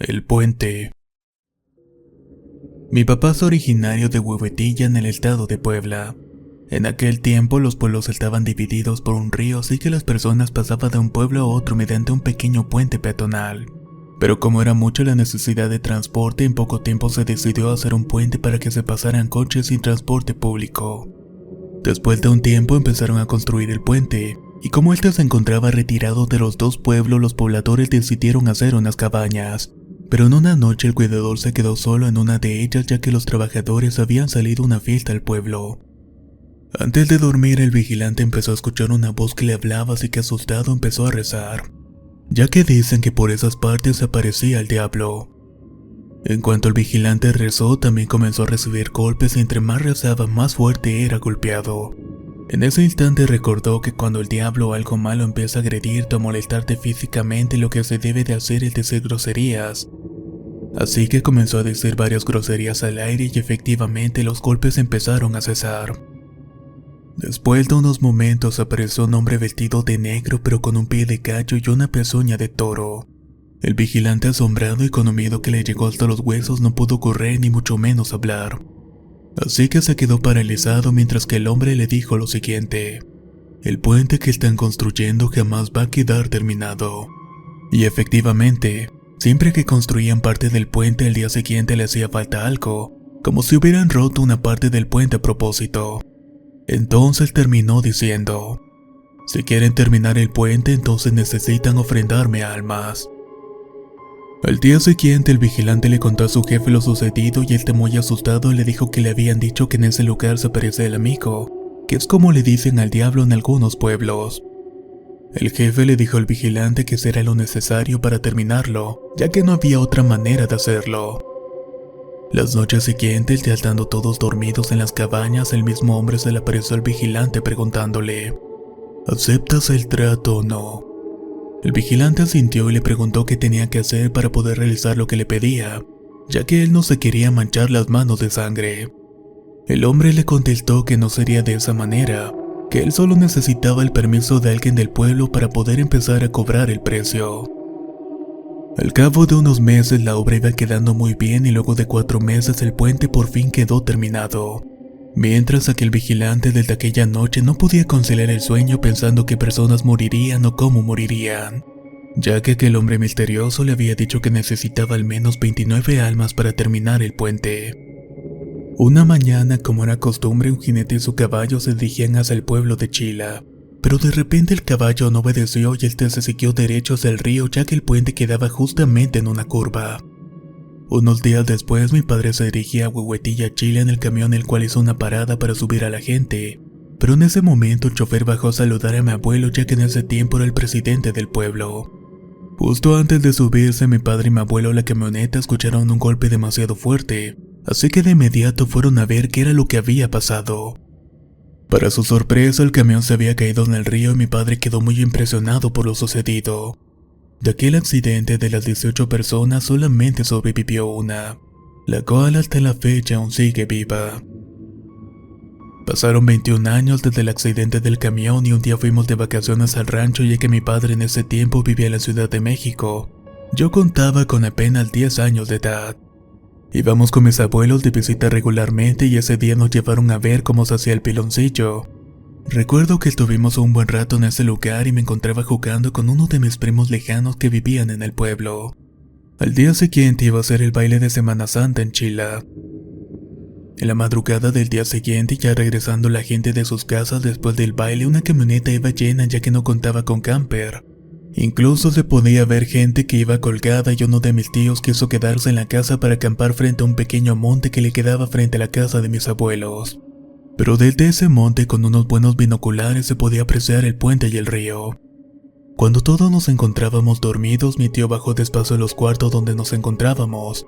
El puente. Mi papá es originario de Huehuetilla, en el estado de Puebla. En aquel tiempo los pueblos estaban divididos por un río, así que las personas pasaban de un pueblo a otro mediante un pequeño puente peatonal. Pero como era mucha la necesidad de transporte, en poco tiempo se decidió hacer un puente para que se pasaran coches sin transporte público. Después de un tiempo empezaron a construir el puente, y como este se encontraba retirado de los dos pueblos, los pobladores decidieron hacer unas cabañas. Pero en una noche el cuidador se quedó solo en una de ellas, ya que los trabajadores habían salido a una fiesta al pueblo. Antes de dormir, el vigilante empezó a escuchar una voz que le hablaba, así que asustado empezó a rezar, ya que dicen que por esas partes aparecía el diablo. En cuanto el vigilante rezó, también comenzó a recibir golpes y entre más rezaba, más fuerte era golpeado. En ese instante recordó que cuando el diablo o algo malo empieza a agredirte o molestarte físicamente, lo que se debe de hacer es decir groserías. Así que comenzó a decir varias groserías al aire y efectivamente los golpes empezaron a cesar. Después de unos momentos apareció un hombre vestido de negro pero con un pie de gallo y una pezuña de toro. El vigilante, asombrado y con un miedo que le llegó hasta los huesos, no pudo correr ni mucho menos hablar. Así que se quedó paralizado mientras que el hombre le dijo lo siguiente: el puente que están construyendo jamás va a quedar terminado. Y efectivamente, siempre que construían parte del puente, al día siguiente le hacía falta algo, como si hubieran roto una parte del puente a propósito. Entonces terminó diciendo: si quieren terminar el puente, entonces necesitan ofrendarme almas. Al día siguiente el vigilante le contó a su jefe lo sucedido y él, muy asustado, le dijo que le habían dicho que en ese lugar se aparece el amigo, que es como le dicen al diablo en algunos pueblos. El jefe le dijo al vigilante que será lo necesario para terminarlo, ya que no había otra manera de hacerlo. Las noches siguientes, ya estando todos dormidos en las cabañas, el mismo hombre se le apareció al vigilante preguntándole: ¿aceptas el trato o no? El vigilante asintió y le preguntó qué tenía que hacer para poder realizar lo que le pedía, ya que él no se quería manchar las manos de sangre. El hombre le contestó que no sería de esa manera, que él solo necesitaba el permiso de alguien del pueblo para poder empezar a cobrar el precio. Al cabo de unos meses la obra iba quedando muy bien y luego de 4 meses el puente por fin quedó terminado. Mientras aquel vigilante desde aquella noche no podía conciliar el sueño pensando que personas morirían o cómo morirían, ya que aquel hombre misterioso le había dicho que necesitaba al menos 29 almas para terminar el puente. Una mañana, como era costumbre, un jinete y su caballo se dirigían hacia el pueblo de Chila, pero de repente el caballo no obedeció y este se siguió derecho hacia el río, ya que el puente quedaba justamente en una curva. Unos días después mi padre se dirigía a Huehuetilla, Chile, en el camión, el cual hizo una parada para subir a la gente, pero en ese momento el chofer bajó a saludar a mi abuelo, ya que en ese tiempo era el presidente del pueblo. Justo antes de subirse, mi padre y mi abuelo a la camioneta escucharon un golpe demasiado fuerte, así que de inmediato fueron a ver qué era lo que había pasado. Para su sorpresa, el camión se había caído en el río y mi padre quedó muy impresionado por lo sucedido. De aquel accidente, de las 18 personas solamente sobrevivió una, la cual hasta la fecha aún sigue viva. Pasaron 21 años desde el accidente del camión y un día fuimos de vacaciones al rancho, ya que mi padre en ese tiempo vivía en la Ciudad de México. Yo contaba con apenas 10 años de edad. Íbamos con mis abuelos de visita regularmente y ese día nos llevaron a ver cómo se hacía el piloncillo. Recuerdo que estuvimos un buen rato en ese lugar y me encontraba jugando con uno de mis primos lejanos que vivían en el pueblo. Al día siguiente iba a ser el baile de Semana Santa en Chila. En la madrugada del día siguiente, ya regresando la gente de sus casas después del baile, una camioneta iba llena ya que no contaba con camper. Incluso se podía ver gente que iba colgada y uno de mis tíos quiso quedarse en la casa para acampar frente a un pequeño monte que le quedaba frente a la casa de mis abuelos. Pero desde ese monte, con unos buenos binoculares, se podía apreciar el puente y el río. Cuando todos nos encontrábamos dormidos, mi tío bajó despacio a los cuartos donde nos encontrábamos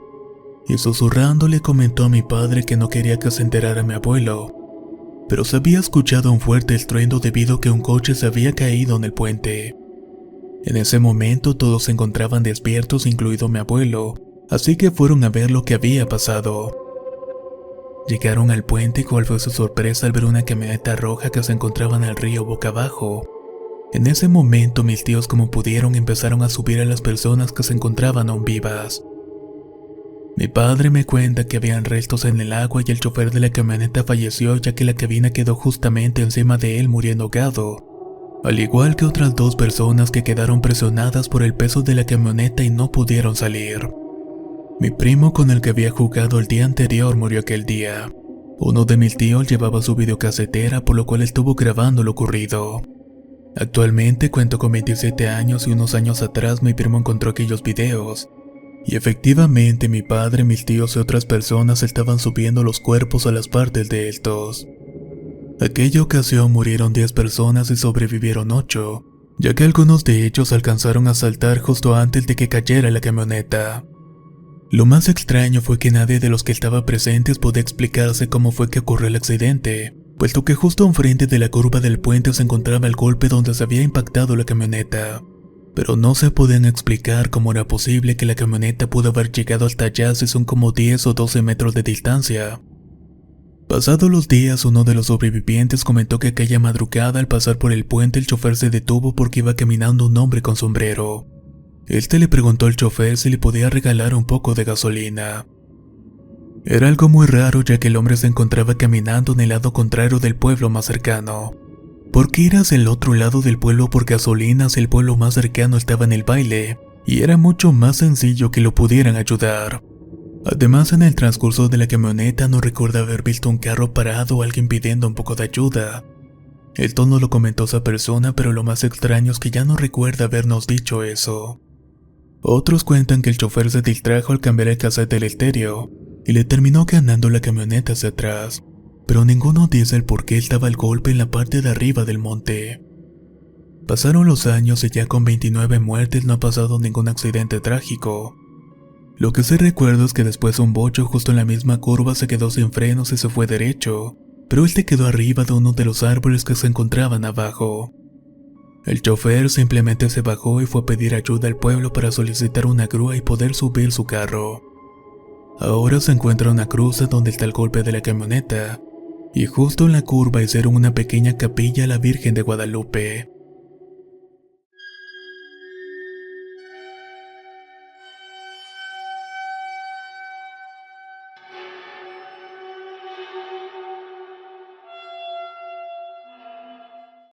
y susurrando le comentó a mi padre que no quería que se enterara mi abuelo, pero se había escuchado un fuerte estruendo debido a que un coche se había caído en el puente. En ese momento todos se encontraban despiertos, incluido mi abuelo, así que fueron a ver lo que había pasado. Llegaron al puente y cuál fue su sorpresa al ver una camioneta roja que se encontraba en el río boca abajo. En ese momento mis tíos, como pudieron, empezaron a subir a las personas que se encontraban aún vivas. Mi padre me cuenta que habían restos en el agua y el chofer de la camioneta falleció ya que la cabina quedó justamente encima de él muriendo ahogado, al igual que otras 2 personas que quedaron presionadas por el peso de la camioneta y no pudieron salir. Mi primo con el que había jugado el día anterior murió aquel día. Uno de mis tíos llevaba su videocasetera, por lo cual estuvo grabando lo ocurrido. Actualmente cuento con 27 años y unos años atrás mi primo encontró aquellos videos. Y efectivamente mi padre, mis tíos y otras personas estaban subiendo los cuerpos a las partes de estos. Aquella ocasión murieron 10 personas y sobrevivieron 8, ya que algunos de ellos alcanzaron a saltar justo antes de que cayera la camioneta. Lo más extraño fue que nadie de los que estaba presentes podía explicarse cómo fue que ocurrió el accidente, puesto que justo enfrente de la curva del puente se encontraba el golpe donde se había impactado la camioneta. Pero no se podían explicar cómo era posible que la camioneta pudo haber llegado hasta allá si son como 10 o 12 metros de distancia. Pasados los días, uno de los sobrevivientes comentó que aquella madrugada al pasar por el puente el chofer se detuvo porque iba caminando un hombre con sombrero. Este le preguntó al chofer si le podía regalar un poco de gasolina. Era algo muy raro ya que el hombre se encontraba caminando en el lado contrario del pueblo más cercano. ¿Por qué ir hacia el otro lado del pueblo por gasolina si el pueblo más cercano estaba en el baile? Y era mucho más sencillo que lo pudieran ayudar. Además, en el transcurso de la camioneta no recuerda haber visto un carro parado o alguien pidiendo un poco de ayuda. Esto no lo comentó esa persona, pero lo más extraño es que ya no recuerda habernos dicho eso. Otros cuentan que el chofer se distrajo al cambiar el cassette del estéreo y le terminó ganando la camioneta hacia atrás, pero ninguno dice el por qué estaba el golpe en la parte de arriba del monte. Pasaron los años y ya con 29 muertes no ha pasado ningún accidente trágico. Lo que sí recuerdo es que después un bocho justo en la misma curva se quedó sin frenos y se fue derecho, pero este quedó arriba de uno de los árboles que se encontraban abajo. El chofer simplemente se bajó y fue a pedir ayuda al pueblo para solicitar una grúa y poder subir su carro. Ahora se encuentra una cruza donde está el golpe de la camioneta, y justo en la curva hicieron una pequeña capilla a la Virgen de Guadalupe.